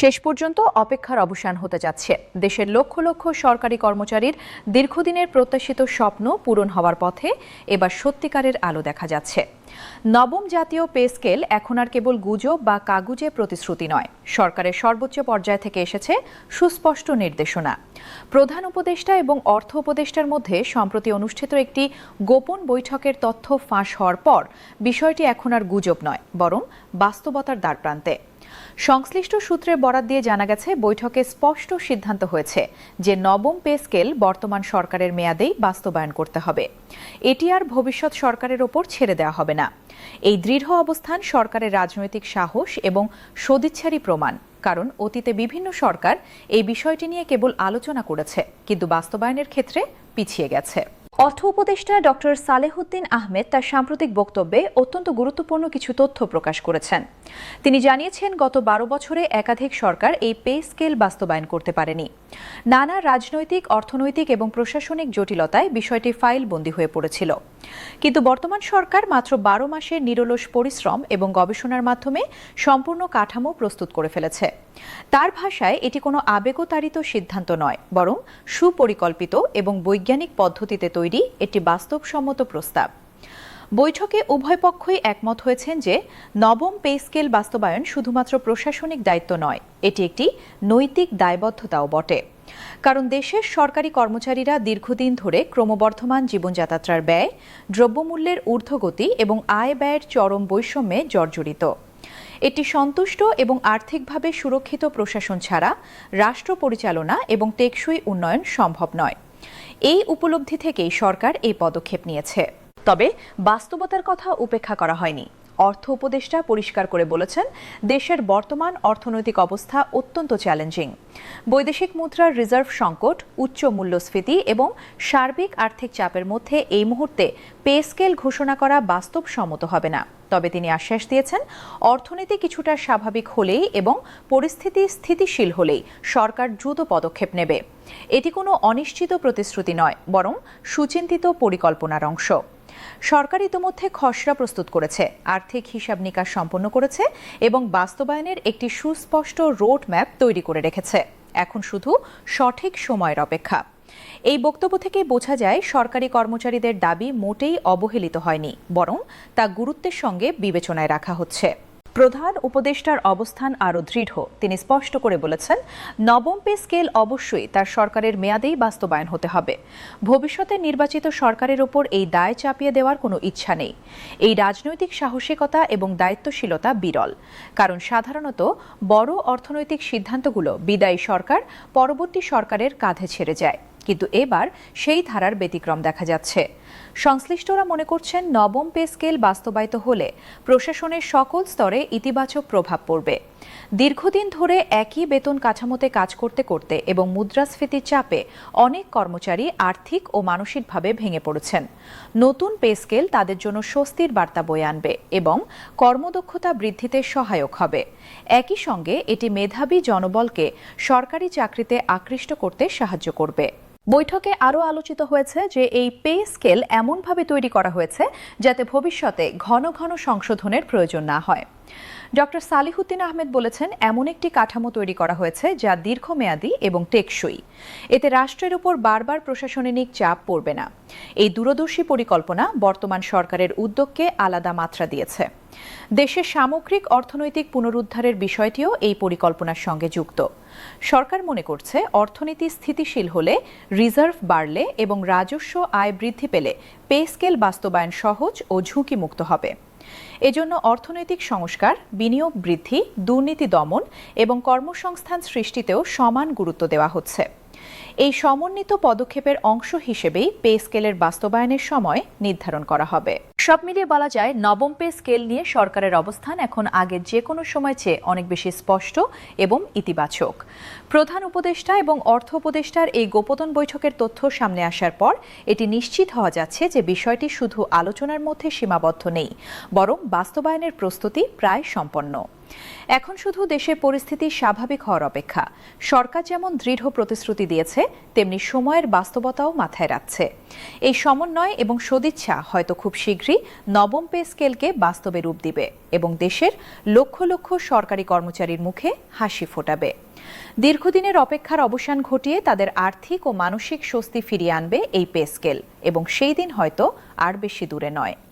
শেষ পর্যন্ত অপেক্ষার অবসান হতে যাচ্ছে। দেশের লক্ষ লক্ষ সরকারি কর্মচারীর দীর্ঘদিনের প্রত্যাশিত স্বপ্ন পূরণ হওয়ার পথে এবার সত্যিকারের আলো দেখা যাচ্ছে। নবম জাতীয় পে স্কেল এখন আর কেবল গুজব বা কাগুজে প্রতিশ্রুতি নয়, সরকারের সর্বোচ্চ পর্যায় থেকে এসেছে সুস্পষ্ট নির্দেশনা। প্রধান উপদেষ্টা এবং অর্থ উপদেষ্টার মধ্যে সম্প্রতি অনুষ্ঠিত একটি গোপন বৈঠকের তথ্য ফাঁস হওয়ার পর বিষয়টি এখন আর গুজব নয়, বরং বাস্তবতার দ্বারপ্রান্তে। সংশ্লিষ্ট সূত্রের বরাত দিয়ে জানা গেছে, বৈঠকে স্পষ্ট সিদ্ধান্ত হয়েছে যে নবম পে স্কেল বর্তমান সরকারের মেয়াদেই বাস্তবায়ন করতে হবে। এটি আর ভবিষ্যৎ সরকারের ওপর ছেড়ে দেওয়া হবে না। এই দৃঢ় অবস্থান সরকারের রাজনৈতিক সাহস এবং সদিচ্ছারই প্রমাণ। কারণ অতীতে বিভিন্ন সরকার এই বিষয়টি নিয়ে কেবল আলোচনা করেছে, কিন্তু বাস্তবায়নের ক্ষেত্রে পিছিয়ে গেছে। অর্থ উপদেষ্টা ডক্টর সালেহুদ্দিন আহমেদ তার সাম্প্রতিক বক্তব্যে অত্যন্ত গুরুত্বপূর্ণ কিছু তথ্য প্রকাশ করেছেন। তিনি জানিয়েছেন, গত 12 বছরে একাধিক সরকার এই পে স্কেল বাস্তবায়ন করতে পারেনি। নানা রাজনৈতিক, অর্থনৈতিক এবং প্রশাসনিক জটিলতায় বিষয়টি ফাইলবন্দী হয়ে পড়েছিল। কিন্তু বর্তমান সরকার মাত্র 12 মাসের নিরলস পরিশ্রম এবং গবেষণার মাধ্যমে সম্পূর্ণ কাঠামো প্রস্তুত করে ফেলেছে। তার ভাষায়, এটি কোনো আবেগতাড়িত সিদ্ধান্ত নয়, বরং সুপরিকল্পিত এবং বৈজ্ঞানিক পদ্ধতিতে তৈরি একটি বাস্তবসম্মত প্রস্তাব। বৈঠকে উভয় পক্ষই একমত হয়েছেন যে নবম পে স্কেল বাস্তবায়ন শুধুমাত্র প্রশাসনিক দায়িত্ব নয়, এটি একটি নৈতিক দায়বদ্ধতাও বটে। কারণ দেশের সরকারি কর্মচারীরা দীর্ঘদিন ধরে ক্রমবর্ধমান জীবনযাত্রার ব্যয়, দ্রব্যমূল্যের ঊর্ধ্বগতি এবং আয় ব্যয়ের চরম বৈষম্যে জর্জরিত। এটি সন্তুষ্ট এবং আর্থিকভাবে সুরক্ষিত প্রশাসন ছাড়া রাষ্ট্র পরিচালনা এবং টেকসই উন্নয়ন সম্ভব নয়। এই উপলব্ধি থেকেই সরকার এই পদক্ষেপ নিয়েছে। তবে বাস্তবতার কথা উপেক্ষা করা হয়নি। অর্থ উপদেষ্টা পরিষ্কার করে বলেছেন, দেশের বর্তমান অর্থনৈতিক অবস্থা অত্যন্ত চ্যালেঞ্জিং। বৈদেশিক মুদ্রার রিজার্ভ সংকট, উচ্চ মূল্যস্ফীতি এবং সার্বিক আর্থিক চাপের মধ্যে এই মুহূর্তে পে স্কেল ঘোষণা করা বাস্তবসম্মত হবে না। তবে তিনি আশ্বাস দিয়েছেন, অর্থনীতি কিছুটা স্বাভাবিক হলেই এবং পরিস্থিতি স্থিতিশীল হলেই সরকার দ্রুত পদক্ষেপ নেবে। এটি কোনো অনিশ্চিত প্রতিশ্রুতি নয়, বরং সুচিন্তিত পরিকল্পনার অংশ। সরকার ইতিমধ্যে খসড়া প্রস্তুত করেছে, আর্থিক হিসাব নিকাশ সম্পন্ন করেছে এবং বাস্তবায়নের একটি সুস্পষ্ট রোড ম্যাপ তৈরি করে রেখেছে। এখন শুধু সঠিক সময়ের অপেক্ষা। এই বক্তব্য থেকে বোঝা যায়, সরকারি কর্মচারীদের দাবি মোটেই অবহেলিত হয়নি, বরং তা গুরুত্বের সঙ্গে বিবেচনায় রাখা হচ্ছে। প্রধান উপদেষ্টার অবস্থান আরও দৃঢ়। তিনি স্পষ্ট করে বলেছেন, নবম পে স্কেল অবশ্যই তার সরকারের মেয়াদেই বাস্তবায়ন হতে হবে। ভবিষ্যতে নির্বাচিত সরকারের ওপর এই দায় চাপিয়ে দেওয়ার কোনো ইচ্ছা নেই। এই রাজনৈতিক সাহসিকতা এবং দায়িত্বশীলতা বিরল। কারণ সাধারণত বড় অর্থনৈতিক সিদ্ধান্তগুলো বিদায়ী সরকার পরবর্তী সরকারের কাঁধে ছেড়ে যায়, কিন্তু এবার সেই ধারার ব্যতিক্রম দেখা যাচ্ছে। সংশ্লিষ্টরা মনে করছেন, নবম পে স্কেল বাস্তবায়িত হলে প্রশাসনের সকল স্তরে ইতিবাচক প্রভাব পড়বে। দীর্ঘদিন ধরে একই বেতন কাঠামোতে কাজ করতে করতে এবং মুদ্রাস্ফীতির চাপে অনেক কর্মচারী আর্থিক ও মানসিকভাবে ভেঙে পড়েছেন। নতুন পে স্কেল তাদের জন্য স্বস্তির বার্তা বয়ে আনবে এবং কর্মদক্ষতা বৃদ্ধিতে সহায়ক হবে। একই সঙ্গে এটি মেধাবী জনবলকে সরকারি চাকরিতে আকৃষ্ট করতে সাহায্য করবে। বৈঠকে আরও আলোচিত হয়েছে যে এই পে স্কেল এমনভাবে তৈরি করা হয়েছে যাতে ভবিষ্যতে ঘন ঘন সংশোধনের প্রয়োজন না হয়। ডক্টর সালেহুদ্দিন আহমেদ বলেছেন, এমন একটি কাঠামো তৈরি করা হয়েছে যা দীর্ঘমেয়াদী এবং টেকসই। এতে রাষ্ট্রের উপর বারবার প্রশাসনিক চাপ পড়বে না। এই দূরদর্শী পরিকল্পনা বর্তমান সরকারের উদ্যোগকে আলাদা মাত্রা দিয়েছে। দেশের সামগ্রিক অর্থনৈতিক পুনরুদ্ধারের বিষয়টিও এই পরিকল্পনার সঙ্গে যুক্ত। সরকার মনে করছে, অর্থনীতি স্থিতিশীল হলে, রিজার্ভ বাড়লে এবং রাজস্ব আয় বৃদ্ধি পেলে পে স্কেল বাস্তবায়ন সহজ ও ঝুঁকিমুক্ত হবে। এজন্য অর্থনৈতিক সংস্কার, বিনিয়োগ বৃদ্ধি, দুর্নীতি দমন এবং কর্মসংস্থান সৃষ্টিতেও সমান গুরুত্ব দেওয়া হচ্ছে। এই সমন্বিত পদক্ষেপের অংশ হিসেবেই পে স্কেলের বাস্তবায়নের সময় নির্ধারণ করা হবে। সব মিলিয়ে বলা যায়, নবম পে স্কেল নিয়ে সরকারের অবস্থান এখন আগের যে কোনো সময় চেয়ে অনেক বেশি স্পষ্ট এবং ইতিবাচক। প্রধান উপদেষ্টা এবং অর্থ উপদেষ্টার এই গোপন বৈঠকের তথ্য সামনে আসার পর এটি নিশ্চিত হওয়া যাচ্ছে যে বিষয়টি শুধু আলোচনার মধ্যে সীমাবদ্ধ নেই, বরং বাস্তবায়নের প্রস্তুতি প্রায় সম্পন্ন। এখন শুধু দেশের পরিস্থিতি স্বাভাবিক হওয়ার অপেক্ষা। সরকার যেমন দৃঢ় প্রতিশ্রুতি দিয়েছে, তেমনি সময়ের বাস্তবতাও মাথায় রাখছে। এই সমন্বয় এবং সদিচ্ছা হয়তো খুব শীঘ্রই নবম পে স্কেলকে বাস্তবে রূপ দিবে এবং দেশের লক্ষ লক্ষ সরকারি কর্মচারীর মুখে হাসি ফোটাবে। দীর্ঘদিনের অপেক্ষার অবসান ঘটিয়ে তাদের আর্থিক ও মানসিক স্বস্তি ফিরিয়ে আনবে এই পে স্কেল, এবং সেই দিন হয়তো আর বেশি দূরে নয়।